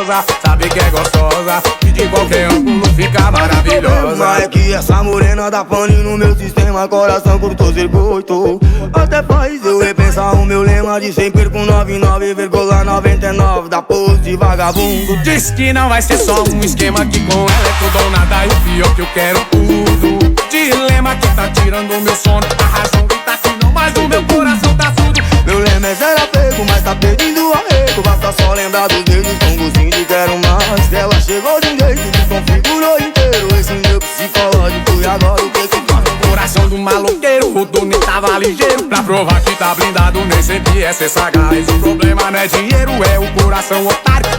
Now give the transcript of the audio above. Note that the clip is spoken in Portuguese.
cheirosa, sabe que é gostosa e de qualquer ângulo fica maravilhosa. É que essa morena dá pane no meu sistema, coração curto circuito. Até faz eu repensar o meu lema de sempre perco 99,99 da pose de vagabundo. Diz que não vai ser só um esquema, que com ela é tudo ou nada, e o pior que eu quero tudo. Dilema que tá tirando o meu sono, a razão que tá aqui não, mas o meu coração tá surdo. Meu lema é zero apego, mas tá pedindo arrego. Basta só lembrar dos dedos com gozinho de quero mais. Ela chegou de um jeito que configurou inteiro esse meu psicológico. E agora o que que faz? O coração do maloqueiro, o dono tava ligeiro, pra provar que tá blindado, nem sempre é ser sagaz. O problema não é dinheiro, é o coração otário.